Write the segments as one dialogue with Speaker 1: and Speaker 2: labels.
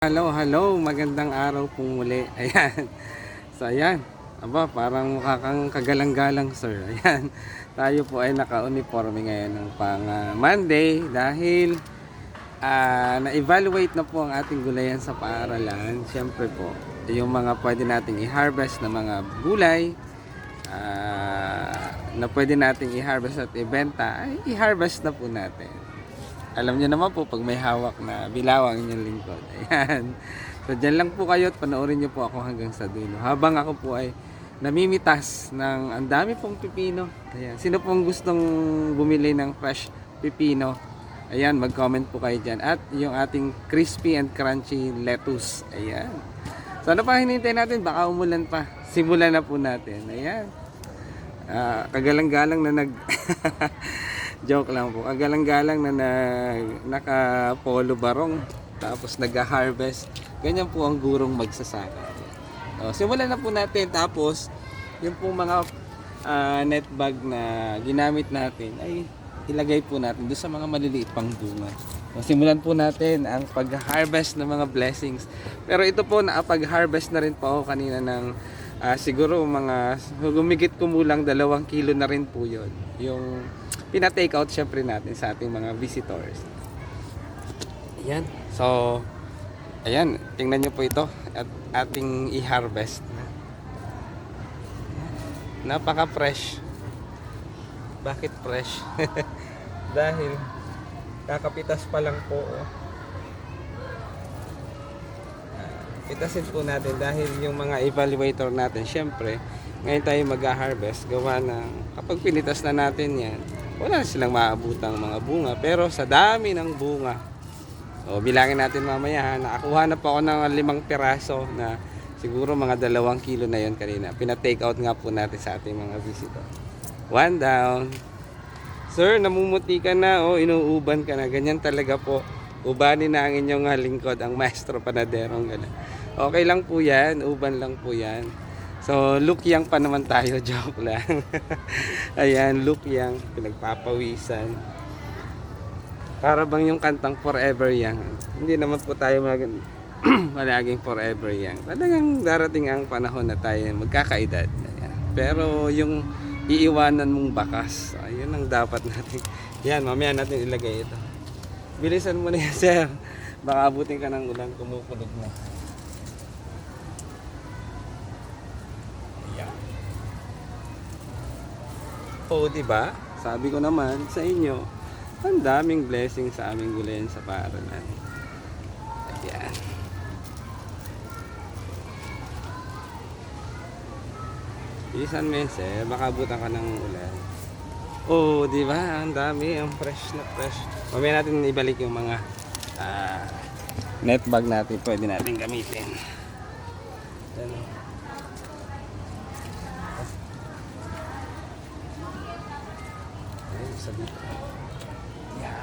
Speaker 1: Hello, hello. Magandang araw po muli. Ayan. So, ayan. Aba, parang mukha kang kagalang-galang, sir. Ayan. Tayo po ay naka-uniforme ngayon ng pang Monday dahil na-evaluate na po ang ating gulayan sa paaralan. Siyempre po, yung mga pwede nating i-harvest na mga gulay na pwede nating i-harvest at ibenta, ay i-harvest na po natin. Alam niyo naman po pag may hawak na bilawang inyong lingkod. Ayan. So dyan lang po kayo at panoorin niyo po ako hanggang sa dulo. Habang ako po ay namimitas ng ang dami pong pipino. Ayan. Sino pong gustong bumili ng fresh pipino? Ayan, mag-comment po kayo dyan. At yung ating crispy and crunchy lettuce. Ayan. So ano pa hinihintay natin? Baka umulan pa. Simulan na po natin. Ayan. Kagalang-galang na joke lang po. Kagalang-galang na naka-polo barong tapos nag-harvest. Ganyan po ang gurong magsasaka. So, simulan na po natin. Tapos yung po mga net bag na ginamit natin ay ilagay po natin doon sa mga maliliit pang bunga. So, simulan po natin ang pag-harvest ng mga blessings. Pero ito po nakapag-harvest na rin po ako kanina ng siguro mga gumigit kumulang 2 kilo na rin po yun. Yung pina-take out syempre natin sa ating mga visitors. Ayan. So, ayan. Tingnan nyo po ito. At ating i-harvest. Napaka-fresh. Bakit fresh? Dahil kakapitas pa lang po. Pitasin po natin dahil yung mga evaluator natin, syempre, ngayon tayo mag-harvest. Gawa ng kapag pinitas na natin yan, wala na silang maabutang mga bunga. Pero sa dami ng bunga, bilangin natin mamaya, nakakuha na po ako ng 5 piraso na siguro mga 2 kilo na yon kanina. Pina-take out nga po natin sa ating mga visitor. 1 down. Sir, namumuti ka na o inuuban ka na. Ganyan talaga po. Ubanin na ang inyong lingkod, ang maestro panaderong gano'n. Okay lang po yan, uban lang po yan. So, look yang pa naman tayo, joke lang. Ayan, look yang, pinagpapawisan. Para bang yung kantang Forever Young. Hindi naman po tayo malaging forever young. Talagang darating ang panahon na tayo magkakaedad. Ayan. Pero yung iiwanan mong bakas, ayun ang dapat natin. Yan, mamaya natin ilagay ito. Bilisan mo na yan, sir. Baka abutin ka ng ulan, kumukulog na. O, diba? Sabi ko naman sa inyo, ang daming blessing sa aming gulayan sa paaralan. Ayan. Bilisan mo yan, sir. Baka abutan ka ng ulan. Oh, di ba? Ang dami, ang fresh na fresh. Mamaya natin ibalik yung mga net bag natin, pwede natin gamitin. Yan. Ayun, sabi ko. Yeah.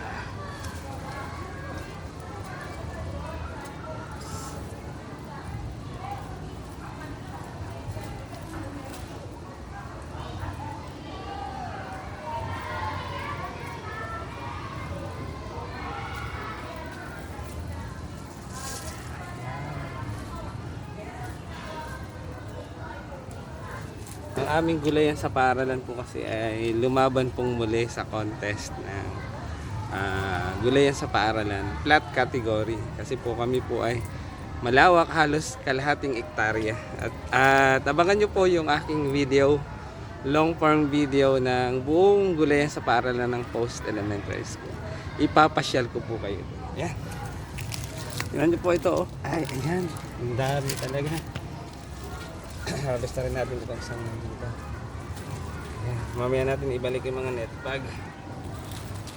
Speaker 1: Ang aming gulayan sa paaralan po kasi ay lumaban pong muli sa contest ng gulayan sa paaralan, flat category. Kasi po kami po ay malawak, halos kalahating ektarya. At abangan nyo po yung aking video, long form video ng buong gulayan sa paaralan ng Post Elementary School. Ipapasyal ko po kayo. Yan. Tingnan nyo po ito. Oh. Ay, ayan. Ang dami talaga. Harvest na rin natin itong isang dito. Ayan. Mamaya natin ibalik yung mga net bag.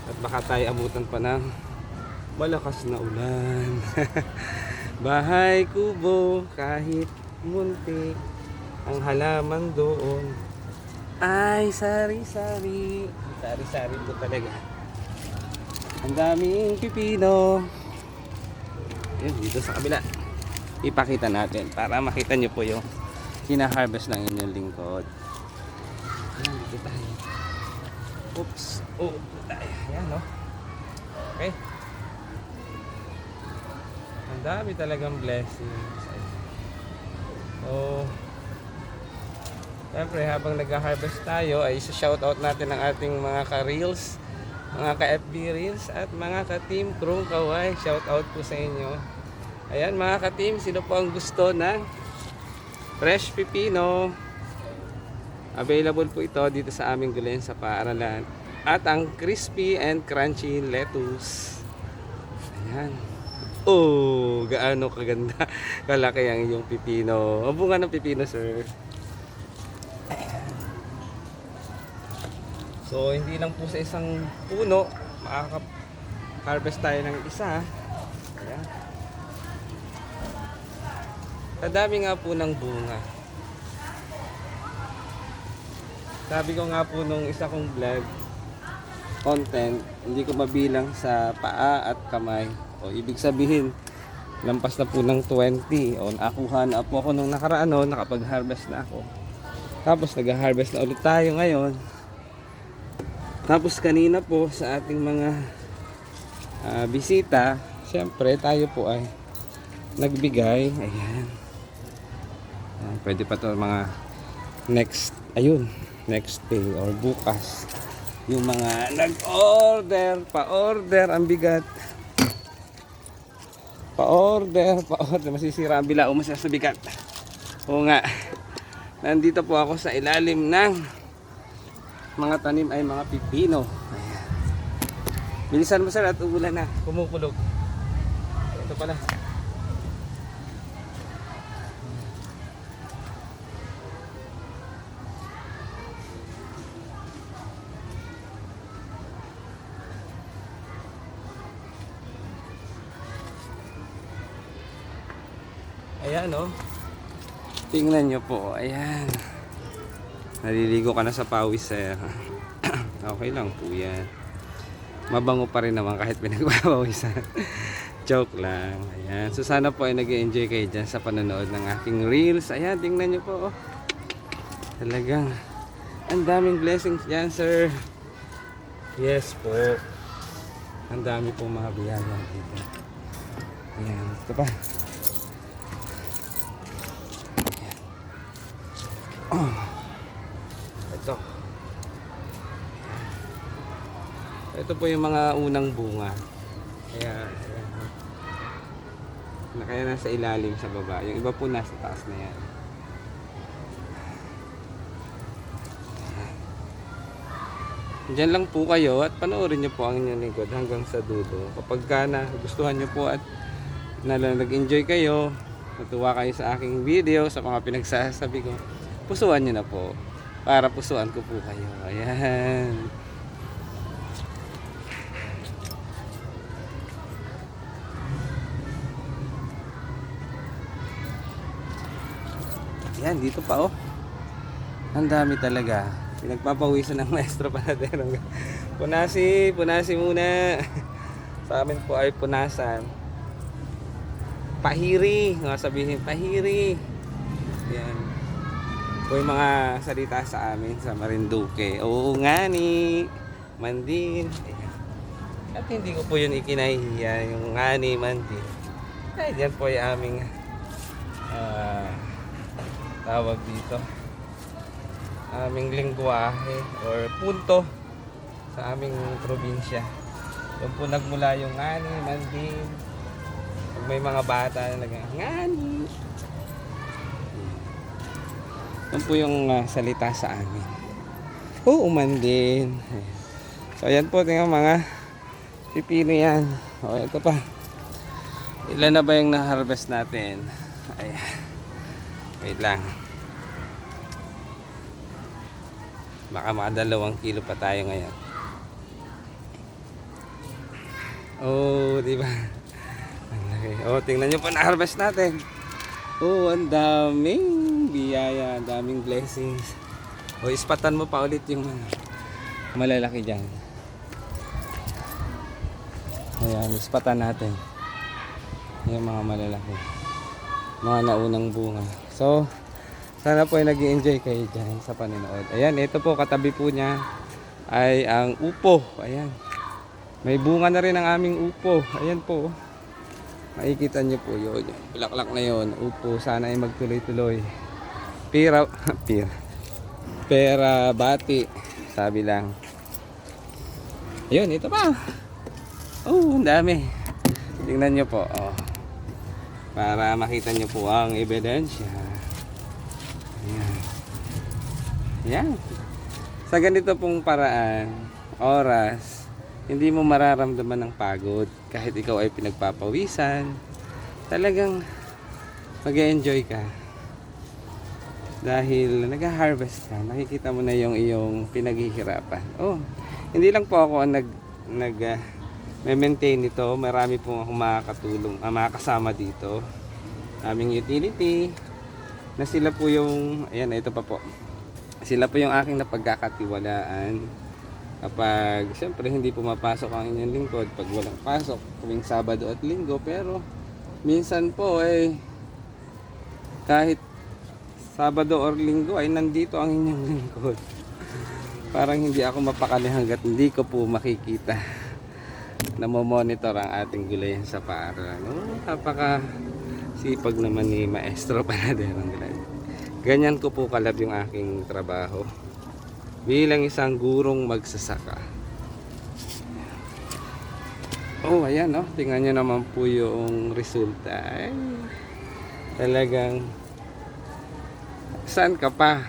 Speaker 1: At baka tayo abutan pa ng malakas na ulan. Bahay kubo, kahit muntik, ang halaman doon ay sari-sari. Sari-sari po talaga. Ang daming pipino. Ayan, dito sa kabila. Ipakita natin para makita nyo po yung kina-harvest ng inyong lingkod. Ayan, dito tayo. Oops. Oh, dito tayo. Ayan, no? Okay. Ang Ang dami talagang blessings. So, siyempre habang nag-harvest tayo ay isa-shoutout natin ang ating mga ka-reels, mga ka-FB reels at mga ka-team Krung Kaway. Shoutout po sa inyo. Ayan mga ka-team, sino po ang gusto ng fresh pipino? Available po ito dito sa aming gulayan sa paaralan. At ang crispy and crunchy lettuce. Ayan. Oh, gaano kaganda. Kalaki ang iyong pipino. Ang bunga ng pipino, sir. So, hindi lang po sa isang puno, makaka-harvest tayo ng isa. Ayan. Kadami nga po ng bunga. Sabi ko nga po nung isa kong vlog, content, hindi ko mabilang sa paa at kamay. O ibig sabihin, lampas na po ng 20. O nakuha na po ako nung nakaraan, nakapag-harvest na ako. Tapos nag-harvest na ulit tayo ngayon. Tapos kanina po sa ating mga bisita, syempre tayo po ay nagbigay. Ayan. Pwede pa to mga next day or bukas. Yung mga nag-order, pa-order, ang bigat. Pa-order, masisira ang bilao mo sa bigat. Oo nga. Nandito po ako sa ilalim ng mga tanim ay mga pipino. Ayan. Bilisan mo sir at umulan na. Kumukulog. Ito pala. Ayan tingnan nyo po. Ayan. Naliligo ka na sa pawis sir. Okay lang po yan. Mabango pa rin naman kahit pinagpapawisan. Joke lang. Ayan. So sana po ay nag-enjoy kayo dyan sa panonood ng aking reels. Ayan, tingnan nyo po. Talagang ang daming blessings dyan sir. Yes po. Ang dami po mga biyaya dito. Ayan. Ito pa. Ito po yung mga unang bunga. Kaya nasa ilalim sa baba. Yung iba po nasa taas na yan. Diyan lang po kayo at panoorin nyo po ang inyong lingkod hanggang sa dulo. Kapag gustuhan nyo po at nag-enjoy kayo, natuwa kayo sa aking video, sa mga pinagsasabi ko, pusuan nyo na po para pusuan ko po kayo. Ayan. Ayan, dito pa ang dami talaga. Pinagpapawisan ng maestro panadero. Punasi muna. Sa amin po ay punasan. Pahiri, sabihin pahiri. Ayan. Po yung mga salita sa amin sa Marinduque. Oo nga ni Mandin. Ayan. At hindi ko po yun ikinahihiya, yung nga ni Mandin. Ay, dyan po yung aming tawag dito, aming lingwahe or punto sa aming probinsya. Doon po nagmula yung ngani, mandin. Pag may mga bata na ngani, doon po yung salita sa amin. Mandin. So ayan po, tingnan mga pipino yan. Ito pa. Ilan na ba yung na-harvest natin? Ayan. Wait lang. Baka mga 2 kilo pa tayo ngayon. Diba? Tingnan nyo po na-harvest natin. Ang daming biyaya, ang daming blessings. Ispatan mo pa ulit yung malalaki dyan. Ayan, ispatan natin yung mga malalaki, mga naunang bunga. So sana po ay nag-i-enjoy kayo dyan sa panonood. Ayan, ito po katabi po niya ay ang upo. Ayan, may bunga na rin ang aming upo. Ayan po. Makikita nyo po yun. Yung bulaklak na yun. Upo, sana ay magtuloy-tuloy. Pira, pira. Pera, bati. Sabi lang. Ayun, ito pa. Oh, ang dami. Tingnan nyo po. Oh. Para makita nyo po ang ebidensya. Ayan. Ayan. Sa ganito pong paraan, oras, hindi mo mararamdaman ng pagod. Kahit ikaw ay pinagpapawisan, talagang mag-enjoy ka. Dahil nag-harvest ka, nakikita mo na yung iyong pinaghihirapan. Oh, hindi lang po ako ang maintain nito. Marami pong akong makakatulong, makakasama dito. Aming utility, na sila po yung, ayan, ito pa po. Sila po yung aking napagkakatiwalaan. Kapag, siyempre, hindi pumapasok ang inyong lingkod, pag walang pasok, tuwing Sabado at Linggo, pero minsan po, kahit Sabado or Linggo, ay nandito ang inyong lingkod. Parang hindi ako mapakali hanggat hindi ko po makikita. Namomonitor ang ating gulayan sa paaralan. Napaka sipag naman ni Maestro Panadero ng Gulayan. Ganyan ko po kalab yung aking trabaho bilang isang gurong magsasaka. Oh, ayan, no? Tingnan nyo naman po yung resulta. Ay, talagang saan ka pa?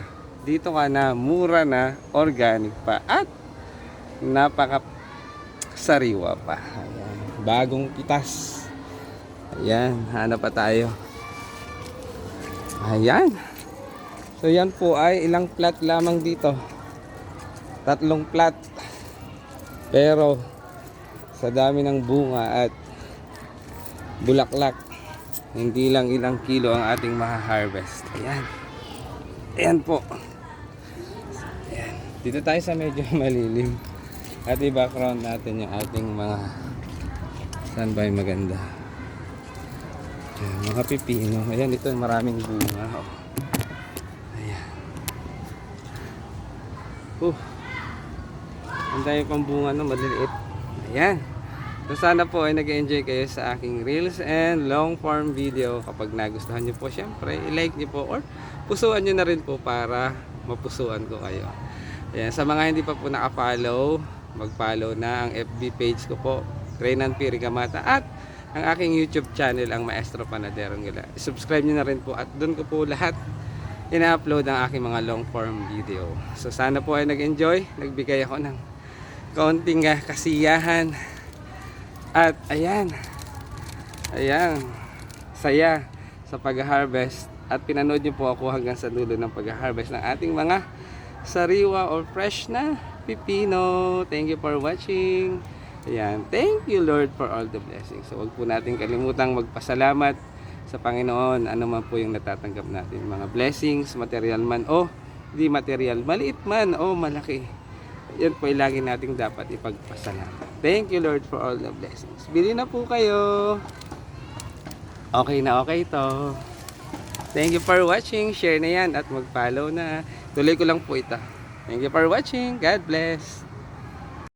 Speaker 1: Dito ka na, mura na, organic pa, at napaka sariwa pa. Ayan. Bagong pitas. Ayan, hanap pa tayo. Ayan. So yan po ay ilang plat lamang dito. 3 plat. Pero sa dami ng bunga at bulaklak, hindi lang ilang kilo ang ating maha-harvest. Ayan. Ayan po. Ayan. Dito tayo sa medyo malilim. At i-background natin yung ating mga saan ba yung maganda. Ayan, mga pipino. Ayan, ito maraming bunga. Oh. Ayan. Ang dami pang bunga, no, maliliit. Ayan. So sana po ay nag-enjoy kayo sa aking reels and long form video. Kapag nagustuhan nyo po, syempre, i-like nyo po or pusuan nyo na rin po para mapusuan ko kayo. Ayan. Sa mga hindi pa po naka-follow, mag-follow na ang FB page ko po, Reynan P. Rigamata, at ang aking YouTube channel, ang Maestro Panadero ng Gulayan. Subscribe nyo na rin po at doon ko po lahat ina-upload ang aking mga long form video. So sana po ay nag-enjoy, nagbigay ako ng kaunting kasiyahan. At ayan, saya sa pag-harvest. At pinanood nyo po ako hanggang sa dulo ng pag-harvest ng ating mga sariwa or fresh na pipino. Thank you for watching. Ayan, thank you Lord for all the blessings. So huwag po natin kalimutang magpasalamat sa Panginoon. Ano man po yung natatanggap natin, mga blessings, material man o di material, maliit man o malaki, yan po ay lagi nating dapat ipagpasalamat. Thank you Lord for all the blessings. Bili na po kayo. Okay na okay to. Thank you for watching. Share na yan at mag-follow na. Tuloy ko lang po ito. Thank you for watching. God bless.